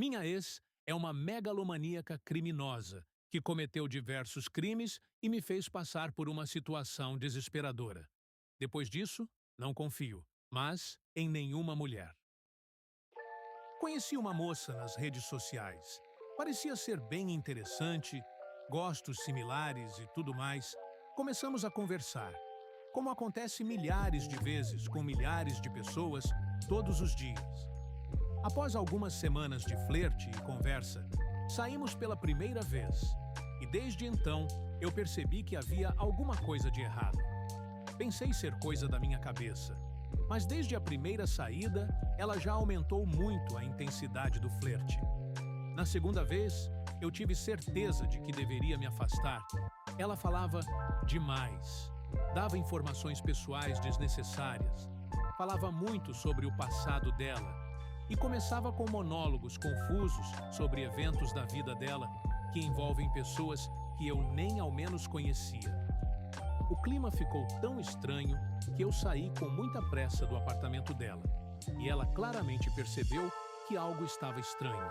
Minha ex é uma megalomaníaca criminosa que cometeu diversos crimes e me fez passar por uma situação desesperadora. Depois disso, não confio, mas em nenhuma mulher. Conheci uma moça nas redes sociais. Parecia ser bem interessante, gostos similares e tudo mais. Começamos a conversar, como acontece milhares de vezes com milhares de pessoas todos os dias. Após algumas semanas de flerte e conversa, saímos pela primeira vez. E desde então, eu percebi que havia alguma coisa de errado. Pensei ser coisa da minha cabeça, mas desde a primeira saída, ela já aumentou muito a intensidade do flerte. Na segunda vez, eu tive certeza de que deveria me afastar. Ela falava demais, dava informações pessoais desnecessárias, falava muito sobre o passado dela e começava com monólogos confusos sobre eventos da vida dela que envolvem pessoas que eu nem ao menos conhecia. O clima ficou tão estranho que eu saí com muita pressa do apartamento dela, e ela claramente percebeu que algo estava estranho.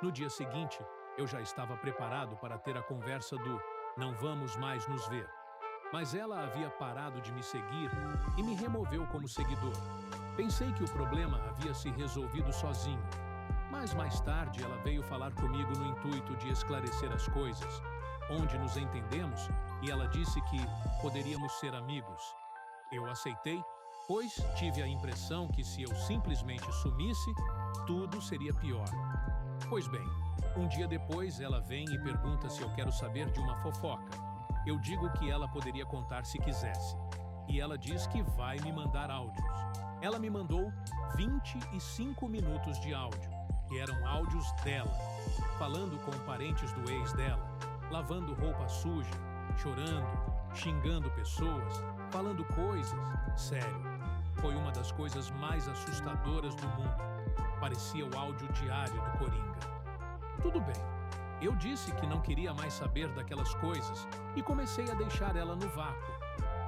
No dia seguinte, eu já estava preparado para ter a conversa do "não vamos mais nos ver", mas ela havia parado de me seguir e me removeu como seguidor. Pensei que o problema havia se resolvido sozinho, mas mais tarde ela veio falar comigo no intuito de esclarecer as coisas, onde nos entendemos, e ela disse que poderíamos ser amigos. Eu aceitei, pois tive a impressão que se eu simplesmente sumisse, tudo seria pior. Pois bem, um dia depois ela vem e pergunta se eu quero saber de uma fofoca. Eu digo que ela poderia contar se quisesse, e ela diz que vai me mandar áudios. Ela me mandou 25 minutos de áudio, que eram áudios dela, falando com parentes do ex dela, lavando roupa suja, chorando, xingando pessoas, falando coisas. Sério, foi uma das coisas mais assustadoras do mundo. Parecia o áudio diário do Coringa. Tudo bem, eu disse que não queria mais saber daquelas coisas e comecei a deixar ela no vácuo.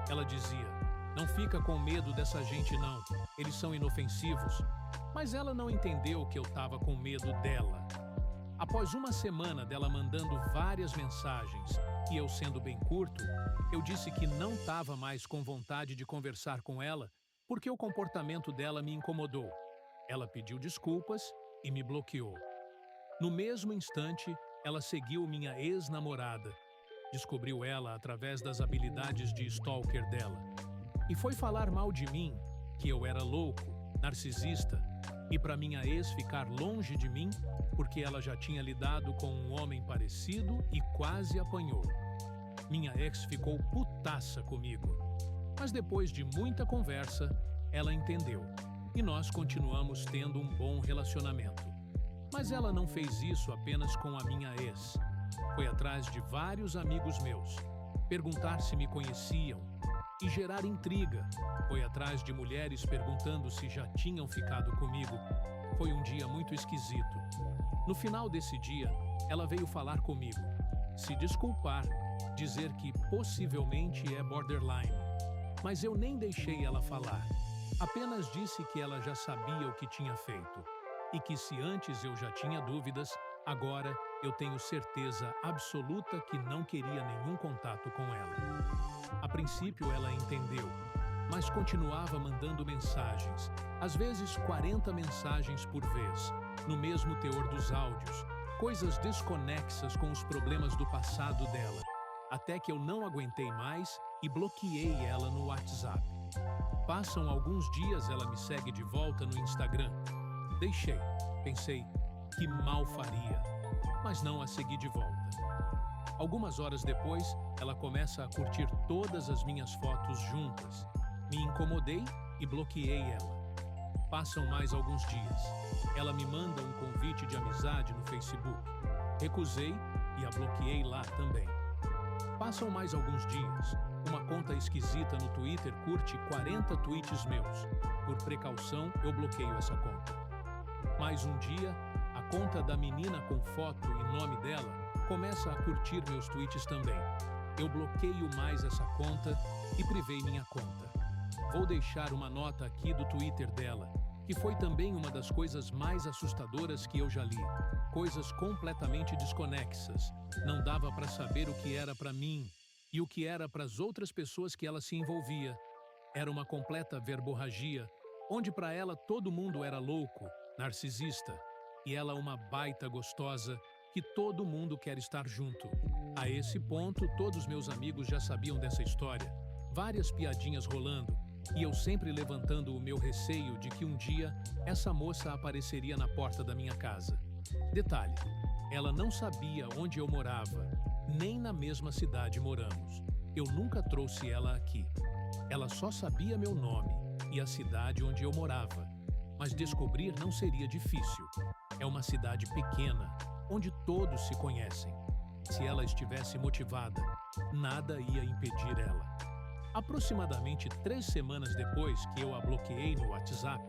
Ela dizia: "Não fica com medo dessa gente não, eles são inofensivos." Mas ela não entendeu que eu estava com medo dela. Após uma semana dela mandando várias mensagens e eu sendo bem curto, eu disse que não estava mais com vontade de conversar com ela porque o comportamento dela me incomodou. Ela pediu desculpas e me bloqueou. No mesmo instante, ela seguiu minha ex-namorada. Descobriu ela através das habilidades de stalker dela. E foi falar mal de mim, que eu era louco, narcisista, e para minha ex ficar longe de mim, porque ela já tinha lidado com um homem parecido e quase apanhou. Minha ex ficou putaça comigo. Mas depois de muita conversa, ela entendeu, e nós continuamos tendo um bom relacionamento. Mas ela não fez isso apenas com a minha ex. Foi atrás de vários amigos meus, perguntar se me conheciam e gerar intriga. Foi atrás de mulheres perguntando se já tinham ficado comigo. Foi um dia muito esquisito. No final desse dia, ela veio falar comigo, se desculpar, dizer que possivelmente é borderline. Mas eu nem deixei ela falar. Apenas disse que ela já sabia o que tinha feito. E que se antes eu já tinha dúvidas, agora eu tenho certeza absoluta que não queria nenhum contato com ela. A princípio ela entendeu, mas continuava mandando mensagens, às vezes 40 mensagens por vez, no mesmo teor dos áudios, coisas desconexas com os problemas do passado dela, até que eu não aguentei mais e bloqueei ela no WhatsApp. Passam alguns dias, ela me segue de volta no Instagram. Deixei, pensei, que mal faria, mas não a segui de volta. Algumas horas depois, ela começa a curtir todas as minhas fotos juntas. Me incomodei e bloqueei ela. Passam mais alguns dias. Ela me manda um convite de amizade no Facebook. Recusei e a bloqueei lá também. Passam mais alguns dias. Uma conta esquisita no Twitter curte 40 tweets meus. Por precaução, eu bloqueio essa conta. Mais um dia, a conta da menina com foto e nome dela começa a curtir meus tweets também. Eu bloqueio mais essa conta e privei minha conta. Vou deixar uma nota aqui do Twitter dela. que foi também uma das coisas mais assustadoras que eu já li. Coisas completamente desconexas. Não dava para saber o que era para mim e o que era para as outras pessoas que ela se envolvia. Era uma completa verborragia, onde para ela todo mundo era louco, narcisista, e ela uma baita gostosa que todo mundo quer estar junto. A esse ponto, todos meus amigos já sabiam dessa história, várias piadinhas rolando, e eu sempre levantando o meu receio de que um dia essa moça apareceria na porta da minha casa. Detalhe, ela não sabia onde eu morava, nem na mesma cidade moramos. Eu nunca trouxe ela aqui. Ela só sabia meu nome e a cidade onde eu morava, mas descobrir não seria difícil. É uma cidade pequena, onde todos se conhecem. Se ela estivesse motivada, nada ia impedir ela. Aproximadamente 3 semanas depois que eu a bloqueei no WhatsApp,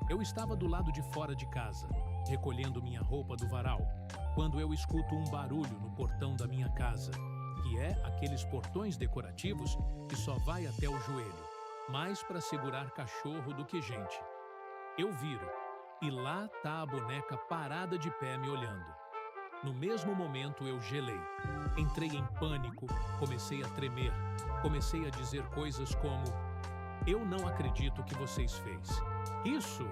eu estava do lado de fora de casa, recolhendo minha roupa do varal, quando eu escuto um barulho no portão da minha casa, que é aqueles portões decorativos que só vai até o joelho, mais para segurar cachorro do que gente. Eu viro, e lá tá a boneca parada de pé me olhando. No mesmo momento eu gelei. Entrei em pânico, comecei a tremer, comecei a dizer coisas como: "Eu não acredito que vocês fez. Isso?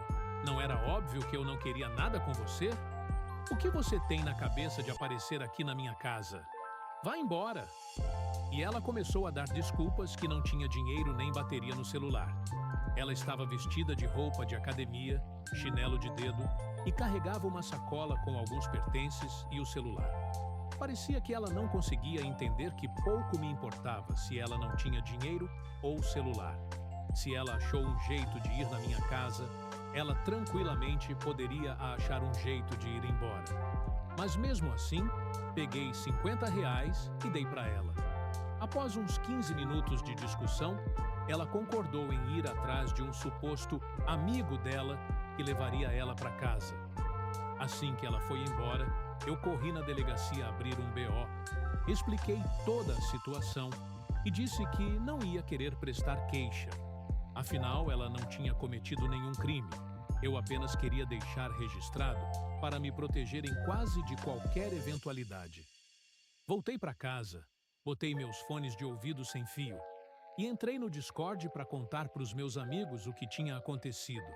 Não era óbvio que eu não queria nada com você? O que você tem na cabeça de aparecer aqui na minha casa? Vá embora!" E ela começou a dar desculpas que não tinha dinheiro nem bateria no celular. Ela estava vestida de roupa de academia, chinelo de dedo e carregava uma sacola com alguns pertences e o celular. Parecia que ela não conseguia entender que pouco me importava se ela não tinha dinheiro ou celular. Se ela achou um jeito de ir na minha casa, ela tranquilamente poderia achar um jeito de ir embora. Mas mesmo assim, peguei R$ 50 e dei para ela. Após uns 15 minutos de discussão, ela concordou em ir atrás de um suposto amigo dela que levaria ela para casa. Assim que ela foi embora, eu corri na delegacia abrir um BO, expliquei toda a situação e disse que não ia querer prestar queixa. Afinal, ela não tinha cometido nenhum crime. Eu apenas queria deixar registrado para me proteger em quase de qualquer eventualidade. Voltei para casa, botei meus fones de ouvido sem fio e entrei no Discord para contar para os meus amigos o que tinha acontecido.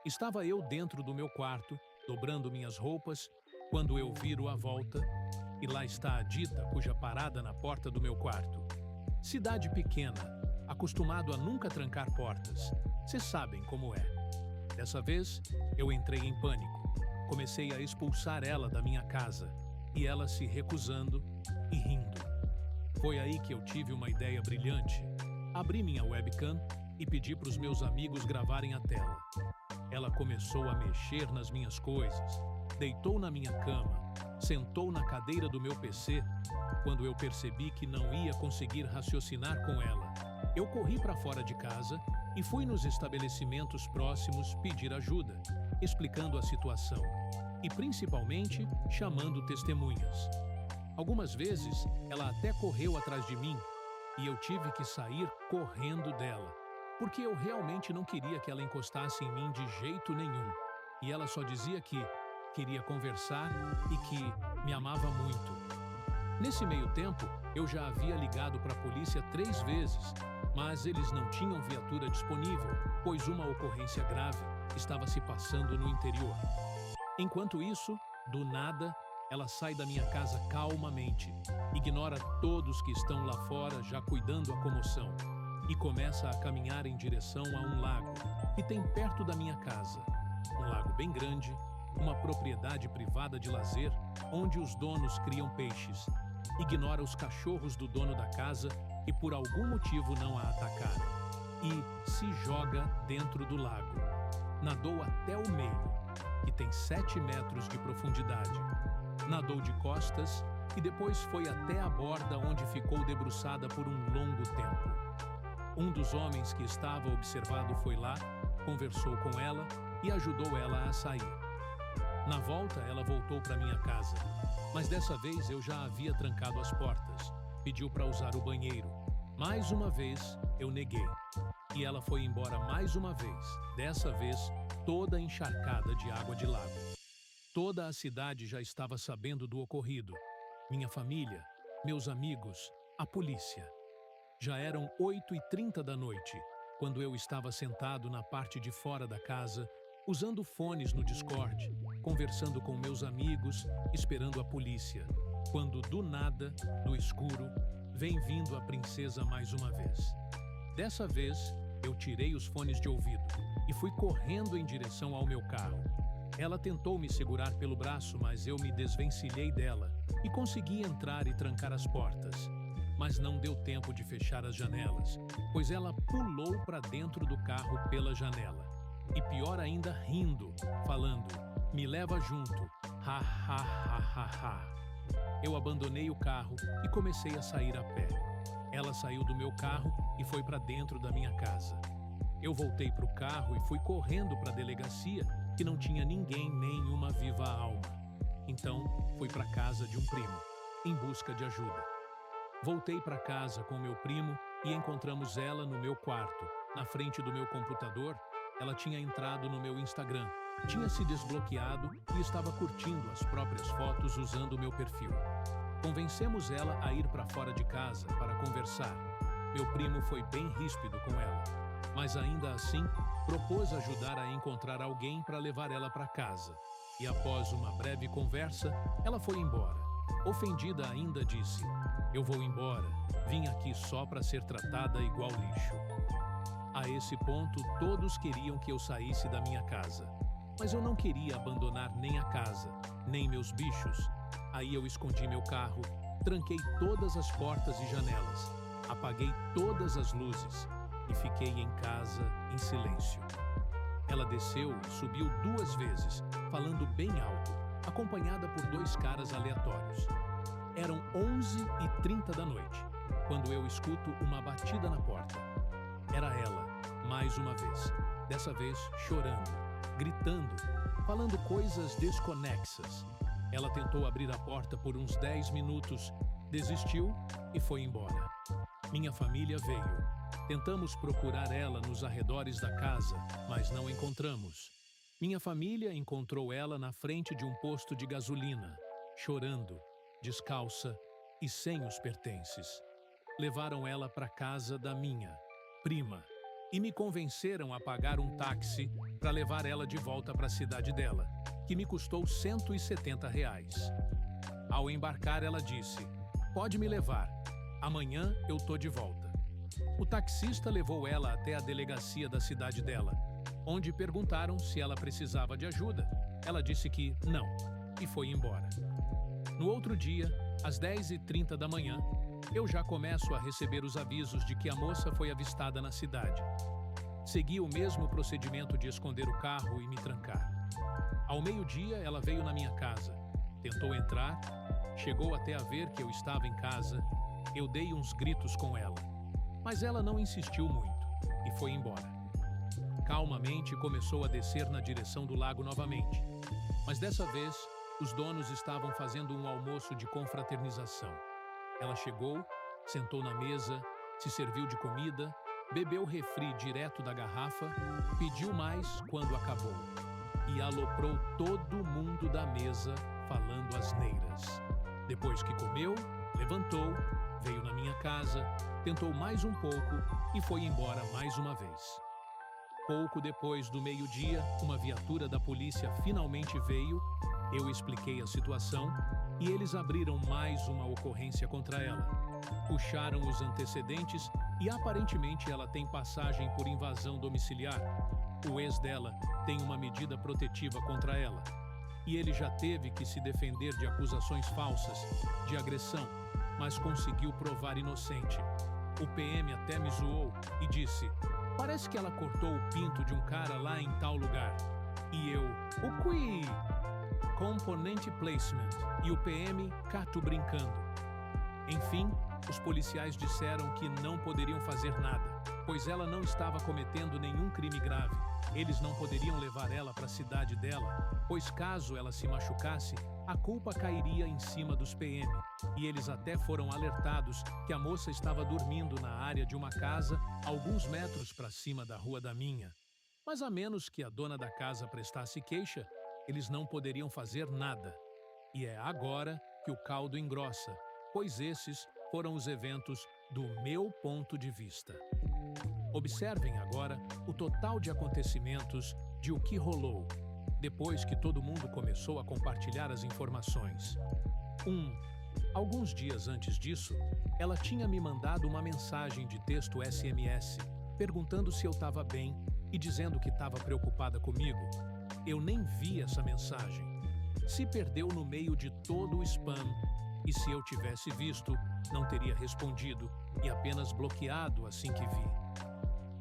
Estava eu dentro do meu quarto, dobrando minhas roupas, quando eu viro a volta e lá está a Dita, cuja parada na porta do meu quarto. Cidade pequena, acostumado a nunca trancar portas. Vocês sabem como é. Dessa vez, eu entrei em pânico. Comecei a expulsar ela da minha casa e ela se recusando e rindo. Foi aí que eu tive uma ideia brilhante. Abri minha webcam e pedi para os meus amigos gravarem a tela. Ela começou a mexer nas minhas coisas, deitou na minha cama, sentou na cadeira do meu PC. Quando eu percebi que não ia conseguir raciocinar com ela, eu corri para fora de casa e fui nos estabelecimentos próximos pedir ajuda, explicando a situação e, principalmente, chamando testemunhas. Algumas vezes, ela até correu atrás de mim e eu tive que sair correndo dela, porque eu realmente não queria que ela encostasse em mim de jeito nenhum. E ela só dizia que queria conversar e que me amava muito. Nesse meio tempo, eu já havia ligado para a polícia 3 vezes, mas eles não tinham viatura disponível, pois uma ocorrência grave estava se passando no interior. Enquanto isso, do nada, ela sai da minha casa calmamente, ignora todos que estão lá fora já cuidando a comoção e começa a caminhar em direção a um lago que tem perto da minha casa. Um lago bem grande, uma propriedade privada de lazer onde os donos criam peixes. Ignora os cachorros do dono da casa que por algum motivo não a atacaram e se joga dentro do lago. Nadou até o meio, que tem 7 metros de profundidade. Nadou de costas e depois foi até a borda onde ficou debruçada por um longo tempo. Um dos homens que estava observado foi lá, conversou com ela e ajudou ela a sair. Na volta, ela voltou para minha casa, mas dessa vez eu já havia trancado as portas. Pediu para usar o banheiro. Mais uma vez, eu neguei. E ela foi embora mais uma vez, dessa vez toda encharcada de água de lago. Toda a cidade já estava sabendo do ocorrido. Minha família, meus amigos, a polícia. Já eram 8h30 da noite, quando eu estava sentado na parte de fora da casa, usando fones no Discord, conversando com meus amigos, esperando a polícia, quando do nada, do escuro, vem vindo a princesa mais uma vez. Dessa vez, eu tirei os fones de ouvido e fui correndo em direção ao meu carro. Ela tentou me segurar pelo braço, mas eu me desvencilhei dela e consegui entrar e trancar as portas. Mas não deu tempo de fechar as janelas, pois ela pulou para dentro do carro pela janela. E pior ainda, rindo, falando, "Me leva junto, ha ha ha ha ha." Eu abandonei o carro e comecei a sair a pé. Ela saiu do meu carro e foi para dentro da minha casa. Eu voltei para o carro e fui correndo para a delegacia, que não tinha ninguém, nem uma viva alma. Então, fui para a casa de um primo, em busca de ajuda. Voltei para casa com meu primo e encontramos ela no meu quarto. Na frente do meu computador, ela tinha entrado no meu Instagram, tinha se desbloqueado e estava curtindo as próprias fotos usando o meu perfil. Convencemos ela a ir para fora de casa para conversar. Meu primo foi bem ríspido com ela, mas ainda assim propôs ajudar a encontrar alguém para levar ela para casa. E após uma breve conversa, ela foi embora. Ofendida ainda disse, "Eu vou embora, vim aqui só para ser tratada igual lixo." A esse ponto, todos queriam que eu saísse da minha casa. Mas eu não queria abandonar nem a casa, nem meus bichos. Aí eu escondi meu carro, tranquei todas as portas e janelas, apaguei todas as luzes e fiquei em casa em silêncio. Ela desceu e subiu 2 vezes, falando bem alto, acompanhada por 2 caras aleatórios. Eram 11h30 da noite, quando eu escuto uma batida na porta. Era ela, mais uma vez, dessa vez chorando, gritando, falando coisas desconexas. Ela tentou abrir a porta por uns 10 minutos, desistiu e foi embora. Minha família veio. Tentamos procurar ela nos arredores da casa, mas não encontramos. Minha família encontrou ela na frente de um posto de gasolina, chorando, descalça e sem os pertences. Levaram ela para casa da minha prima e me convenceram a pagar um táxi para levar ela de volta para a cidade dela, que me custou R$ 170. Ao embarcar, ela disse, "Pode me levar, amanhã eu tô de volta." O taxista levou ela até a delegacia da cidade dela, onde perguntaram se ela precisava de ajuda. Ela disse que não, e foi embora. No outro dia, às 10h30 da manhã, eu já começo a receber os avisos de que a moça foi avistada na cidade. Segui o mesmo procedimento de esconder o carro e me trancar. Ao meio-dia, ela veio na minha casa, tentou entrar, chegou até a ver que eu estava em casa, eu dei uns gritos com ela, mas ela não insistiu muito e foi embora. Calmamente começou a descer na direção do lago novamente, mas dessa vez, os donos estavam fazendo um almoço de confraternização. Ela chegou, sentou na mesa, se serviu de comida, bebeu refri direto da garrafa, pediu mais quando acabou e aloprou todo mundo da mesa falando asneiras. Depois que comeu, levantou, veio na minha casa, tentou mais um pouco e foi embora mais uma vez. Pouco depois do meio-dia, uma viatura da polícia finalmente veio, eu expliquei a situação e eles abriram mais uma ocorrência contra ela. Puxaram os antecedentes e aparentemente ela tem passagem por invasão domiciliar. O ex dela tem uma medida protetiva contra ela. E ele já teve que se defender de acusações falsas, de agressão, mas conseguiu provar inocente. O PM até me zoou e disse, "Parece que ela cortou o pinto de um cara lá em tal lugar." E eu, "O qui? Componente placement." E o PM, "Cato brincando." Enfim, os policiais disseram que não poderiam fazer nada, pois ela não estava cometendo nenhum crime grave. Eles não poderiam levar ela para a cidade dela, pois caso ela se machucasse, a culpa cairia em cima dos PM. E eles até foram alertados que a moça estava dormindo na área de uma casa, alguns metros para cima da rua da minha. Mas a menos que a dona da casa prestasse queixa, eles não poderiam fazer nada. E é agora que o caldo engrossa, pois esses foram os eventos do meu ponto de vista. Observem agora o total de acontecimentos de o que rolou, depois que todo mundo começou a compartilhar as informações. 1. Alguns dias antes disso, ela tinha me mandado uma mensagem de texto SMS, perguntando se eu estava bem e dizendo que estava preocupada comigo. Eu nem vi essa mensagem. Se perdeu no meio de todo o spam, e se eu tivesse visto, não teria respondido e apenas bloqueado assim que vi.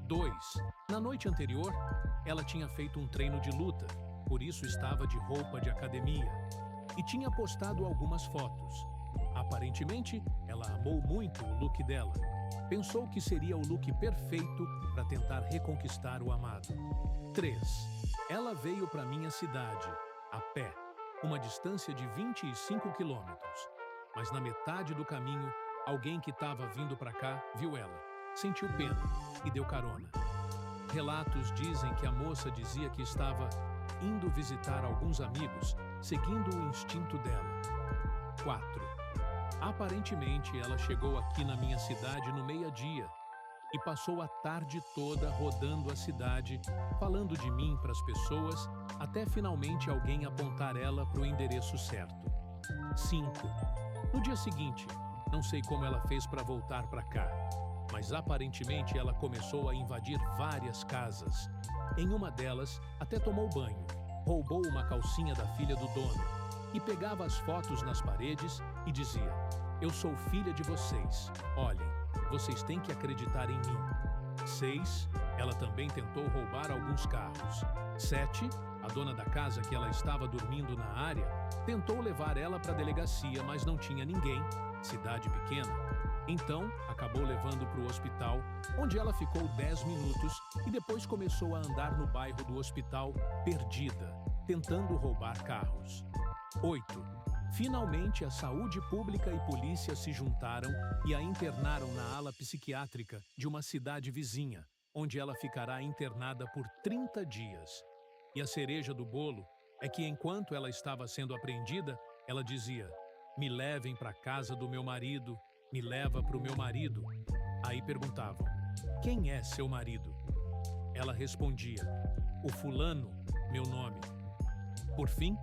2. Na noite anterior, ela tinha feito um treino de luta, por isso estava de roupa de academia, e tinha postado algumas fotos. Aparentemente, ela amou muito o look dela. Pensou que seria o look perfeito para tentar reconquistar o amado. 3. Ela veio para minha cidade, a pé, uma distância de 25 quilômetros. Mas na metade do caminho, alguém que estava vindo para cá viu ela, sentiu pena e deu carona. Relatos dizem que a moça dizia que estava indo visitar alguns amigos, seguindo o instinto dela. 4. Aparentemente, ela chegou aqui na minha cidade no meio-dia e passou a tarde toda rodando a cidade, falando de mim para as pessoas, até finalmente alguém apontar ela para o endereço certo. 5. No dia seguinte, não sei como ela fez para voltar para cá, mas aparentemente ela começou a invadir várias casas. Em uma delas, até tomou banho, roubou uma calcinha da filha do dono e pegava as fotos nas paredes e dizia: "Eu sou filha de vocês. Olhem, vocês têm que acreditar em mim." 6. Ela também tentou roubar alguns carros. 7. A dona da casa que ela estava dormindo na área tentou levar ela para a delegacia, mas não tinha ninguém, cidade pequena. Então, acabou levando para o hospital, onde ela ficou 10 minutos e depois começou a andar no bairro do hospital, perdida, tentando roubar carros. 8. Finalmente, a saúde pública e polícia se juntaram e a internaram na ala psiquiátrica de uma cidade vizinha, onde ela ficará internada por 30 dias. E a cereja do bolo é que enquanto ela estava sendo apreendida, ela dizia: "Me levem para a casa do meu marido, me leva para o meu marido." Aí perguntavam: "Quem é seu marido?" Ela respondia: "O fulano, meu nome." Por fim,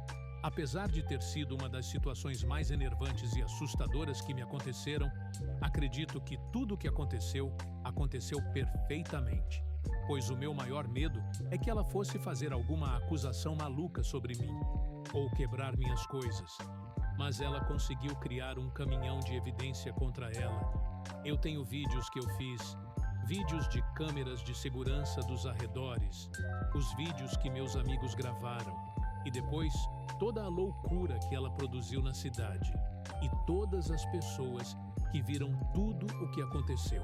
apesar de ter sido uma das situações mais enervantes e assustadoras que me aconteceram, acredito que tudo o que aconteceu perfeitamente, pois o meu maior medo é que ela fosse fazer alguma acusação maluca sobre mim, ou quebrar minhas coisas. Mas ela conseguiu criar um caminhão de evidência contra ela. Eu tenho vídeos que eu fiz, vídeos de câmeras de segurança dos arredores, os vídeos que meus amigos gravaram, e depois toda a loucura que ela produziu na cidade, e todas as pessoas que viram tudo o que aconteceu.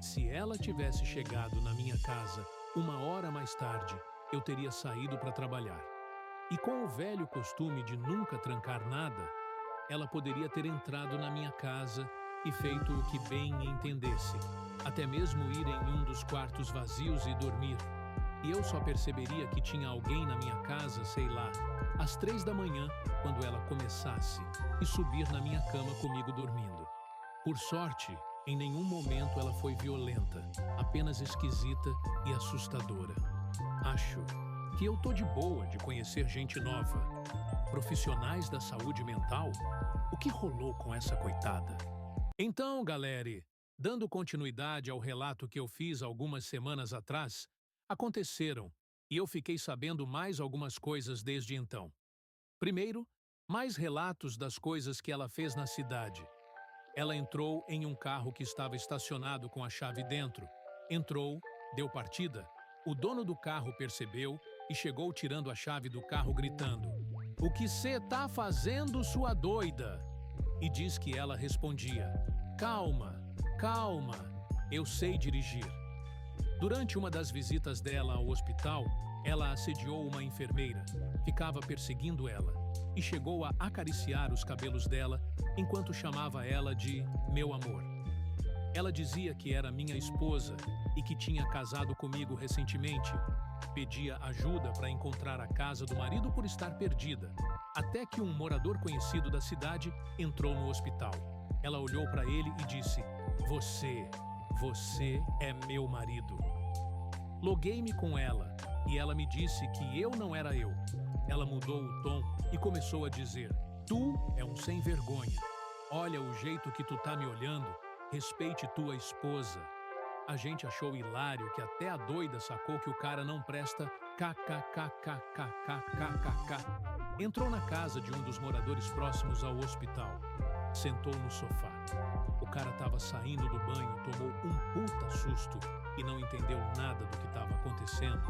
Se ela tivesse chegado na minha casa 1 hora mais tarde, eu teria saído para trabalhar. E com o velho costume de nunca trancar nada, ela poderia ter entrado na minha casa e feito o que bem entendesse, até mesmo ir em um dos quartos vazios e dormir. E eu só perceberia que tinha alguém na minha casa, sei lá, às 3 da manhã, quando ela começasse e subir na minha cama comigo dormindo. Por sorte, em nenhum momento ela foi violenta, apenas esquisita e assustadora. Acho que eu tô de boa de conhecer gente nova. Profissionais da saúde mental? O que rolou com essa coitada? Então, galera, dando continuidade ao relato que eu fiz algumas semanas atrás, aconteceram e eu fiquei sabendo mais algumas coisas desde então. Primeiro, mais relatos das coisas que ela fez na cidade. Ela entrou em um carro que estava estacionado com a chave dentro. Entrou, deu partida. O dono do carro percebeu e chegou tirando a chave do carro gritando: "O que cê tá fazendo, sua doida?" E diz que ela respondia: "Calma, calma, eu sei dirigir." Durante uma das visitas dela ao hospital, ela assediou uma enfermeira, ficava perseguindo ela e chegou a acariciar os cabelos dela enquanto chamava ela de "meu amor." Ela dizia que era minha esposa e que tinha casado comigo recentemente, Pedia ajuda para encontrar a casa do marido por estar perdida, até que um morador conhecido da cidade entrou no hospital. Ela olhou para ele e disse: Você é meu marido. Loguei-me com ela e ela me disse que eu não era eu. Ela mudou o tom e começou a dizer: Tu é um sem vergonha. Olha o jeito que tu tá me olhando. Respeite tua esposa. A gente achou hilário que até a doida sacou que o cara não presta kkkkkkkkkk. Entrou na casa de um dos moradores próximos ao hospital. Sentou no sofá. O cara estava saindo do banho, tomou um puta susto e não entendeu nada do que estava acontecendo.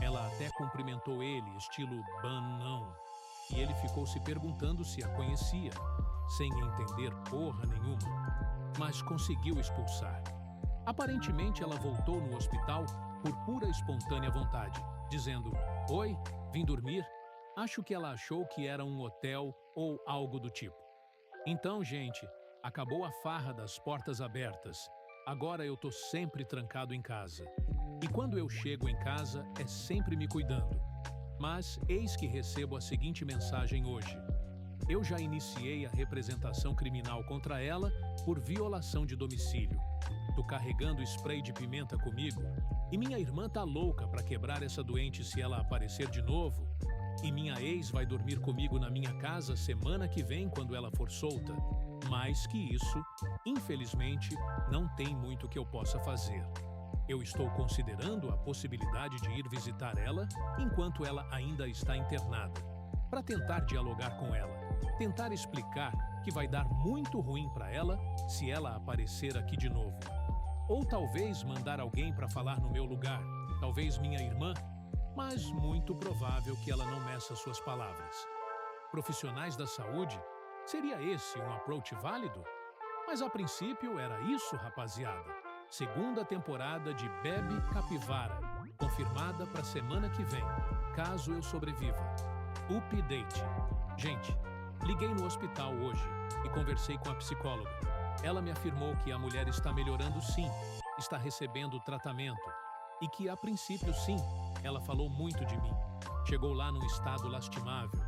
Ela até cumprimentou ele, estilo banão. E ele ficou se perguntando se a conhecia, sem entender porra nenhuma. Mas conseguiu expulsar. Aparentemente, ela voltou no hospital por pura espontânea vontade, dizendo: Oi, vim dormir? Acho que ela achou que era um hotel ou algo do tipo. Então, gente, acabou a farra das portas abertas. Agora eu tô sempre trancado em casa. E quando eu chego em casa, é sempre me cuidando. Mas eis que recebo a seguinte mensagem hoje. Eu já iniciei a representação criminal contra ela por violação de domicílio. Tô carregando spray de pimenta comigo e minha irmã tá louca para quebrar essa doente se ela aparecer de novo. E minha ex vai dormir comigo na minha casa semana que vem quando ela for solta. Mais que isso, infelizmente, não tem muito que eu possa fazer. Eu estou considerando a possibilidade de ir visitar ela enquanto ela ainda está internada, para tentar dialogar com ela, tentar explicar que vai dar muito ruim para ela se ela aparecer aqui de novo. Ou talvez mandar alguém para falar no meu lugar, talvez minha irmã, mas muito provável que ela não meça suas palavras. Profissionais da saúde? Seria esse um approach válido? Mas a princípio era isso, rapaziada. Segunda temporada de Bebe Capivara, confirmada para semana que vem, caso eu sobreviva. Update. Gente, liguei no hospital hoje e conversei com a psicóloga. Ela me afirmou que a mulher está melhorando sim, está recebendo tratamento e que a princípio sim, ela falou muito de mim. Chegou lá num estado lastimável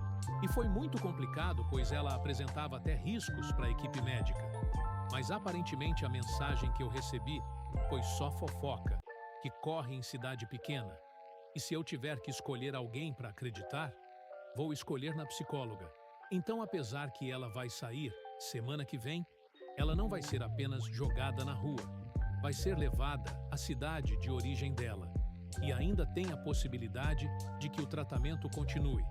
e foi muito complicado, pois ela apresentava até riscos para a equipe médica. Mas aparentemente a mensagem que eu recebi foi só fofoca, que corre em cidade pequena. E se eu tiver que escolher alguém para acreditar, vou escolher na psicóloga. Então, apesar que ela vai sair semana que vem, ela não vai ser apenas jogada na rua. Vai ser levada à cidade de origem dela. E ainda tem a possibilidade de que o tratamento continue.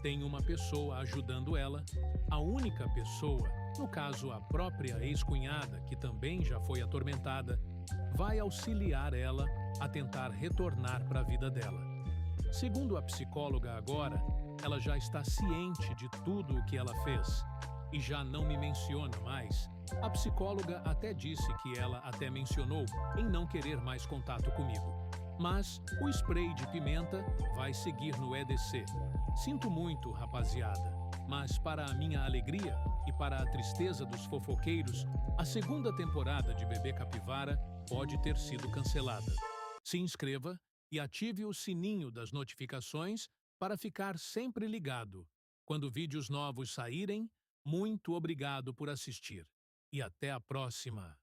Tem uma pessoa ajudando ela, a única pessoa, no caso a própria ex-cunhada, que também já foi atormentada, vai auxiliar ela a tentar retornar para a vida dela. Segundo a psicóloga agora, ela já está ciente de tudo o que ela fez e já não me menciona mais. A psicóloga até disse que ela até mencionou em não querer mais contato comigo. Mas o spray de pimenta vai seguir no EDC. Sinto muito, rapaziada, mas para a minha alegria e para a tristeza dos fofoqueiros, a segunda temporada de Bebê Capivara pode ter sido cancelada. Se inscreva e ative o sininho das notificações para ficar sempre ligado. Quando vídeos novos saírem, muito obrigado por assistir. E até a próxima!